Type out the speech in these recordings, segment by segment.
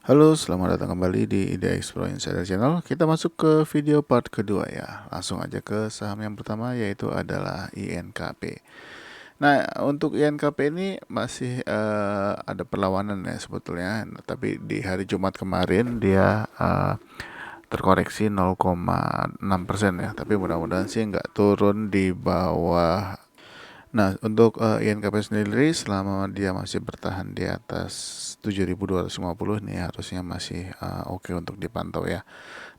Halo, selamat datang kembali di Ide Explore Insider Channel. Kita masuk ke video part kedua ya. Langsung aja ke saham yang pertama yaitu adalah INKP. Nah, untuk INKP ini masih ada perlawanan ya sebetulnya. Tapi di hari Jumat kemarin dia terkoreksi 0,6% ya. Tapi mudah-mudahan sih nggak turun di bawah. Nah, untuk INKP sendiri selama dia masih bertahan di atas 7.250 nih harusnya masih oke untuk dipantau ya.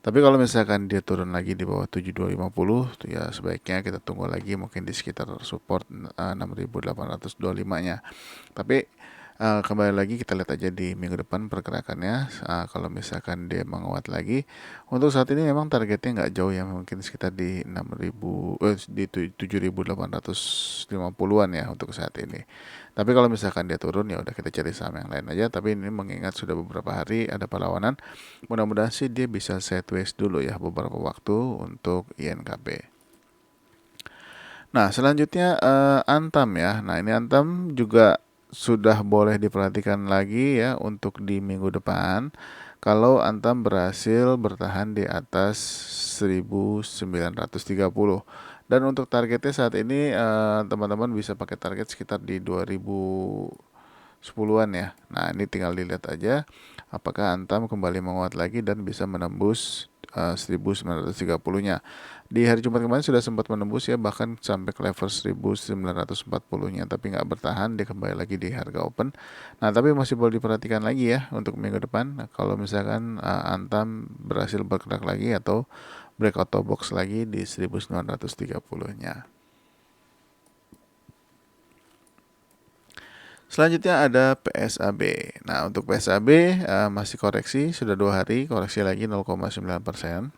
Tapi kalau misalkan dia turun lagi di bawah 7.250 ya sebaiknya kita tunggu lagi mungkin di sekitar support 6.825-nya. Tapi kembali lagi kita lihat aja di minggu depan pergerakannya. Kalau misalkan dia menguat lagi, untuk saat ini memang targetnya nggak jauh ya, mungkin sekitar di 6.000 di 7.850-an ya untuk saat ini. Tapi kalau misalkan dia turun ya udah kita cari saham yang lain aja. Tapi ini mengingat sudah beberapa hari ada perlawanan, mudah-mudahan sih dia bisa sideways dulu ya beberapa waktu untuk INKP. Nah, selanjutnya Antam ya. Nah, ini Antam juga sudah boleh diperhatikan lagi ya untuk di minggu depan. Kalau Antam berhasil bertahan di atas 1930. Dan untuk targetnya saat ini teman-teman bisa pakai target sekitar di 2010-an ya. Nah, ini tinggal dilihat aja apakah Antam kembali menguat lagi dan bisa menembus 1930-nya. Di hari Jumat kemarin sudah sempat menembus ya, bahkan sampai ke level 1940-nya, tapi nggak bertahan, dia kembali lagi di harga open. Nah, tapi masih boleh diperhatikan lagi ya untuk minggu depan. Nah, kalau misalkan Antam berhasil bergerak lagi atau breakout top box lagi di 1930-nya. Selanjutnya ada PSAB. Nah, untuk PSAB masih koreksi, sudah 2 hari koreksi lagi 0,9%.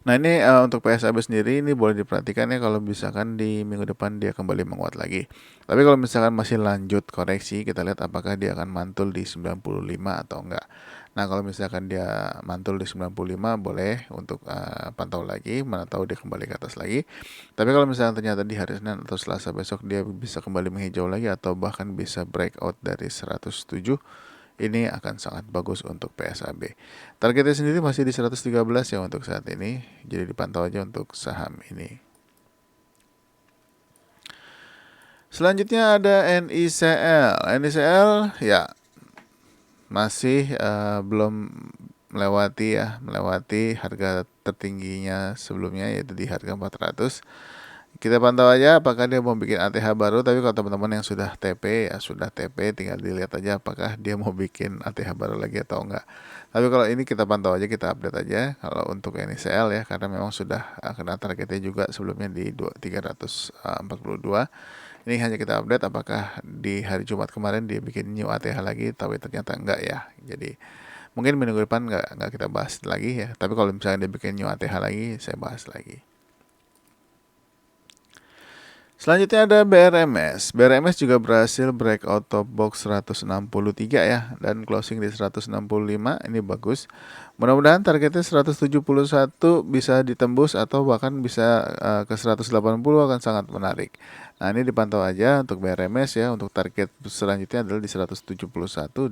Nah, ini untuk PSAB sendiri ini boleh diperhatikan ya kalau misalkan di minggu depan dia kembali menguat lagi. Tapi kalau misalkan masih lanjut koreksi, kita lihat apakah dia akan mantul di 95 atau enggak. Nah, kalau misalkan dia mantul di 95 boleh untuk pantau lagi, mana tahu dia kembali ke atas lagi. Tapi kalau misalkan ternyata di hari Senin atau Selasa besok dia bisa kembali menghijau lagi atau bahkan bisa breakout dari 107, ini akan sangat bagus untuk PSAB. Targetnya sendiri masih di 113 ya untuk saat ini. Jadi dipantau aja untuk saham ini. Selanjutnya ada NICL. NICL ya masih belum melewati harga tertingginya sebelumnya yaitu di harga 400. Kita pantau aja apakah dia mau bikin ATH baru. Tapi kalau teman-teman yang sudah TP ya sudah TP, tinggal dilihat aja apakah dia mau bikin ATH baru lagi atau enggak. Tapi kalau ini kita pantau aja, kita update aja kalau untuk NICL ya, karena memang sudah kena targetnya juga sebelumnya di 342. Ini hanya kita update apakah di hari Jumat kemarin dia bikin new ATH lagi, tapi ternyata enggak ya. Jadi mungkin minggu depan enggak kita bahas lagi ya. Tapi kalau misalnya dia bikin new ATH lagi, saya bahas lagi. Selanjutnya ada BRMS. BRMS juga berhasil breakout top box 163 ya dan closing di 165. Ini bagus. Mudah-mudahan targetnya 171 bisa ditembus atau bahkan bisa ke 180 akan sangat menarik. Nah, ini dipantau aja untuk BRMS ya. Untuk target selanjutnya adalah di 171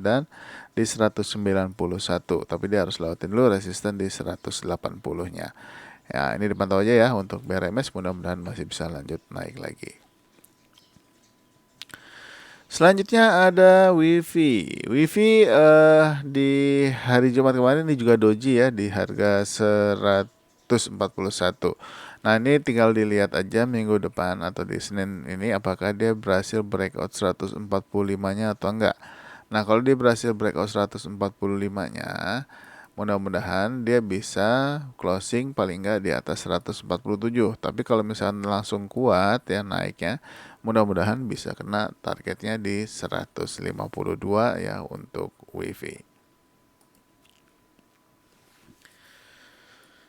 dan di 191. Tapi dia harus lewatin dulu resisten di 180-nya. Ya, ini dipantau aja ya untuk BRMS, mudah-mudahan masih bisa lanjut naik lagi. Selanjutnya ada WiFi. WiFi di hari Jumat kemarin ini juga doji ya di harga 141. Nah, ini tinggal dilihat aja minggu depan atau di Senin ini apakah dia berhasil breakout 145-nya atau enggak. Nah, kalau dia berhasil breakout 145-nya, mudah-mudahan dia bisa closing paling nggak di atas 147. Tapi kalau misalnya langsung kuat ya naiknya, mudah-mudahan bisa kena targetnya di 152 ya untuk WiFi.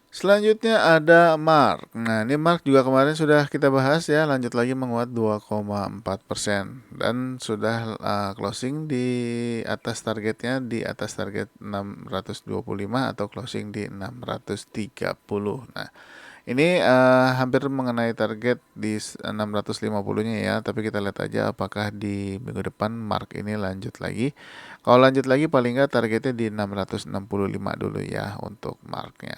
Selanjutnya ada Mark. Nah, ini Mark juga kemarin sudah kita bahas ya, lanjut lagi menguat 2,4% dan sudah closing di atas targetnya, di atas target 625 atau closing di 630. Nah, Ini hampir mengenai target di 650-nya ya, tapi kita lihat aja apakah di minggu depan mark ini lanjut lagi. Kalau lanjut lagi paling nggak targetnya di 665 dulu ya untuk marknya.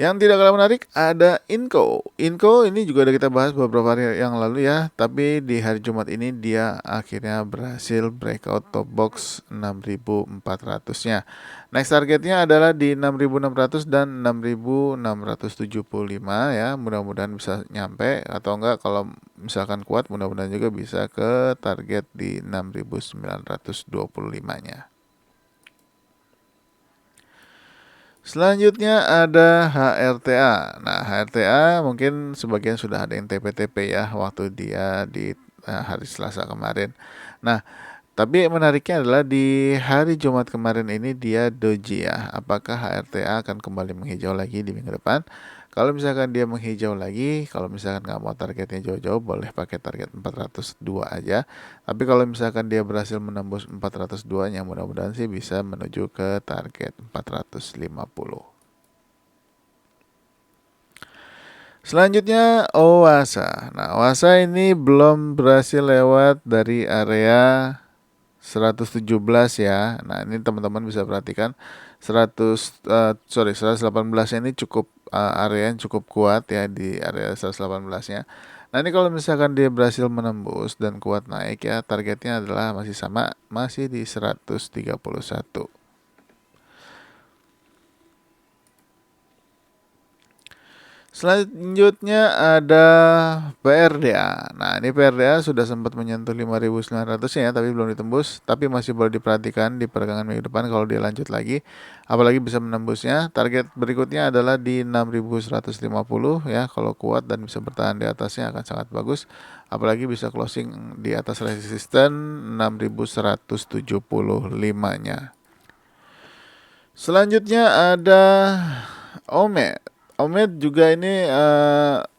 Yang tidak kalah menarik ada Inco. Inco ini juga udah kita bahas beberapa hari yang lalu ya, tapi di hari Jumat ini dia akhirnya berhasil breakout top box 6400-nya. Next targetnya adalah di 6600 dan 6675 ya. Mudah-mudahan bisa nyampe, atau enggak kalau misalkan kuat mudah-mudahan juga bisa ke target di 6925-nya. Selanjutnya ada HRTA. Nah, HRTA mungkin sebagian sudah ada yang TP-TP ya waktu dia di hari Selasa kemarin. Nah, tapi menariknya adalah di hari Jumat kemarin ini dia doji ya. Apakah HRTA akan kembali menghijau lagi di minggu depan? Kalau misalkan dia menghijau lagi, kalau misalkan nggak mau targetnya jauh-jauh, boleh pakai target 402 aja. Tapi kalau misalkan dia berhasil menembus 402-nya, mudah-mudahan sih bisa menuju ke target 450. Selanjutnya OASA. Nah, OASA ini belum berhasil lewat dari area 117 ya. Nah, ini teman-teman bisa perhatikan 118 ini cukup area yang cukup kuat ya di area 118-nya. Nah, ini kalau misalkan dia berhasil menembus dan kuat naik ya, targetnya adalah masih sama, masih di 131. Selanjutnya ada PRDA. Nah, ini PRDA sudah sempat menyentuh 5.900 ya, tapi belum ditembus. Tapi masih boleh diperhatikan di perdagangan minggu depan kalau dia lanjut lagi. Apalagi bisa menembusnya. Target berikutnya adalah di 6.150 ya. Kalau kuat dan bisa bertahan di atasnya akan sangat bagus. Apalagi bisa closing di atas resisten 6.175-nya. Selanjutnya ada Omet. Omet juga ini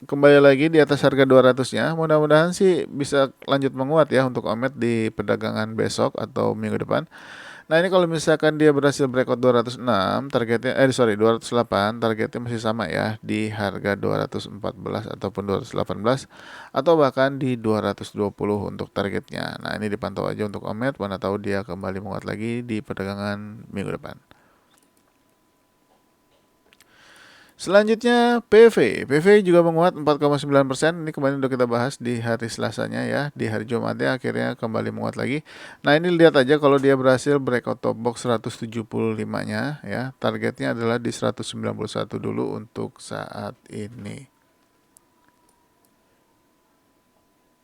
kembali lagi di atas harga 200-nya. Mudah-mudahan sih bisa lanjut menguat ya untuk Omet di perdagangan besok atau minggu depan. Nah, ini kalau misalkan dia berhasil breakout 206, targetnya 208, targetnya masih sama ya di harga 214 ataupun 218 atau bahkan di 220 untuk targetnya. Nah, ini dipantau aja untuk Omet, mana tahu dia kembali menguat lagi di perdagangan minggu depan. Selanjutnya PV. PV juga menguat 4,9%. Ini kemarin udah kita bahas di hari Selasanya ya. Di hari Jumatnya akhirnya kembali menguat lagi. Nah, ini lihat aja kalau dia berhasil breakout top box 175-nya ya. Targetnya adalah di 191 dulu untuk saat ini.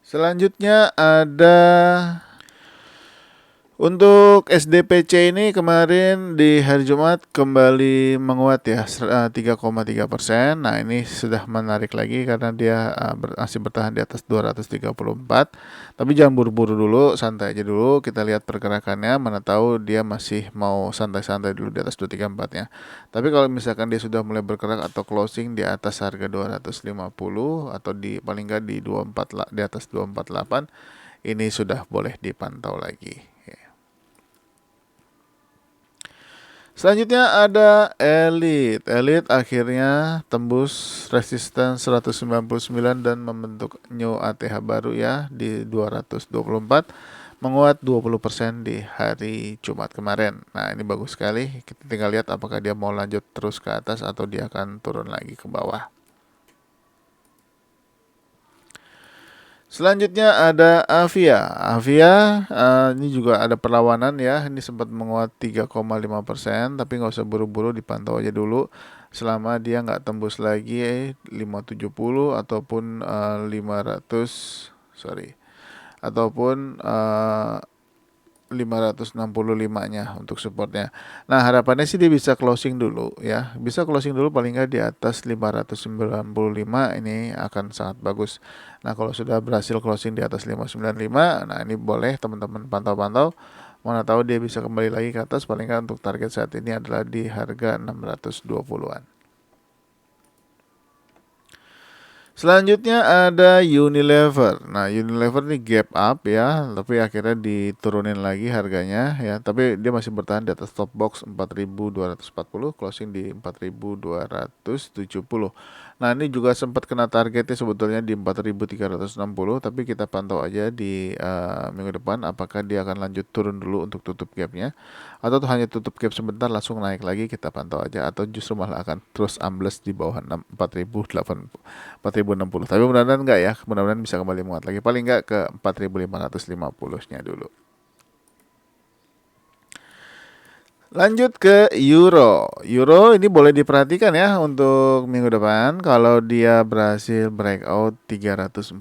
Selanjutnya ada untuk SDPC ini kemarin di hari Jumat kembali menguat ya 3,3%. Nah, ini sudah menarik lagi karena dia masih bertahan di atas 234. Tapi jangan buru-buru dulu, santai aja dulu. Kita lihat pergerakannya, mana tahu dia masih mau santai-santai dulu di atas 234 ya. Tapi kalau misalkan dia sudah mulai bergerak atau closing di atas harga 250 atau di paling nggak di 24 di atas 248, ini sudah boleh dipantau lagi. Selanjutnya ada Elite. Elite akhirnya tembus resistance 199 dan membentuk new ATH baru ya di 224, menguat 20% di hari Jumat kemarin. Nah, ini bagus sekali. Kita tinggal lihat apakah dia mau lanjut terus ke atas atau dia akan turun lagi ke bawah. Selanjutnya ada Avia. Avia ini juga ada perlawanan ya. Ini sempat menguat 3,5%, tapi nggak usah buru-buru, dipantau aja dulu selama dia nggak tembus lagi 570 ataupun 565-nya untuk supportnya. Nah, harapannya sih dia bisa closing dulu ya. Bisa closing dulu paling nggak di atas 595, ini akan sangat bagus. Nah, kalau sudah berhasil closing di atas 595, nah ini boleh teman-teman pantau-pantau. Mana tahu dia bisa kembali lagi ke atas, paling nggak untuk target saat ini adalah di harga 620-an. Selanjutnya ada Unilever. Nah, Unilever ini gap up ya, tapi akhirnya diturunin lagi harganya ya. Tapi dia masih bertahan di atas top box 4.240, closing di 4.270. Nah, ini juga sempat kena targetnya sebetulnya di 4.360, tapi kita pantau aja di minggu depan apakah dia akan lanjut turun dulu untuk tutup gapnya, atau hanya tutup gap sebentar langsung naik lagi, kita pantau aja, atau justru malah akan terus ambles di bawah 4.060. Tapi mudah-mudahan enggak ya, mudah-mudahan bisa kembali menguat lagi, paling enggak ke 4.550-nya dulu. Lanjut ke euro. Euro ini boleh diperhatikan ya untuk minggu depan kalau dia berhasil breakout 314.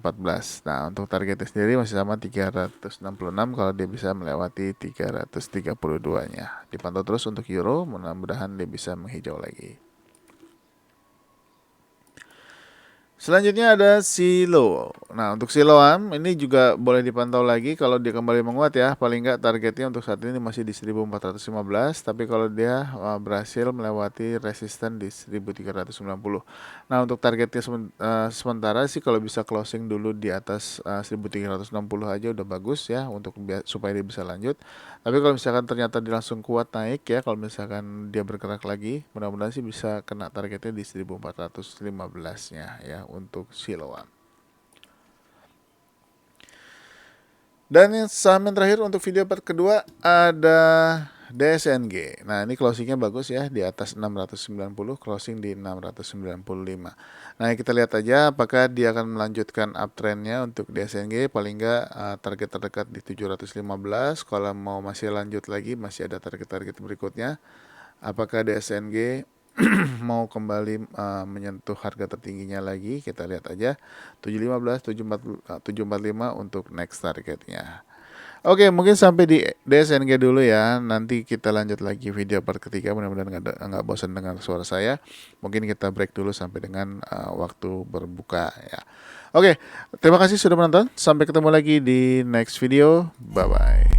Nah, untuk targetnya sendiri masih sama 366 kalau dia bisa melewati 332-nya. Dipantau terus untuk euro, mudah-mudahan dia bisa menghijau lagi. Selanjutnya ada Silo. Nah, untuk Siloam ini juga boleh dipantau lagi kalau dia kembali menguat ya. Paling nggak targetnya untuk saat ini masih di 1415, tapi kalau dia berhasil melewati resisten di 1390. Nah, untuk targetnya sementara sih kalau bisa closing dulu di atas 1360 aja udah bagus ya untuk supaya dia bisa lanjut. Tapi kalau misalkan ternyata dia langsung kuat naik ya, kalau misalkan dia bergerak lagi, mudah-mudahan sih bisa kena targetnya di 1415-nya ya untuk Siloam. Dan yang saham yang terakhir untuk video part kedua ada DSNG. Nah, ini closingnya bagus ya, di atas 690, closing di 695. Nah, kita lihat aja apakah dia akan melanjutkan uptrendnya untuk DSNG. Paling nggak target terdekat di 715. Kalau mau masih lanjut lagi, masih ada target-target berikutnya. Apakah DSNG mau kembali menyentuh harga tertingginya lagi, kita lihat aja 715, 745 untuk next targetnya. Oke, mungkin sampai di DSNG dulu ya. Nanti kita lanjut lagi video part ketiga. Mudah-mudahan nggak bosan dengar suara saya. Mungkin kita break dulu sampai dengan waktu berbuka ya. Oke, terima kasih sudah menonton. Sampai ketemu lagi di next video. Bye bye.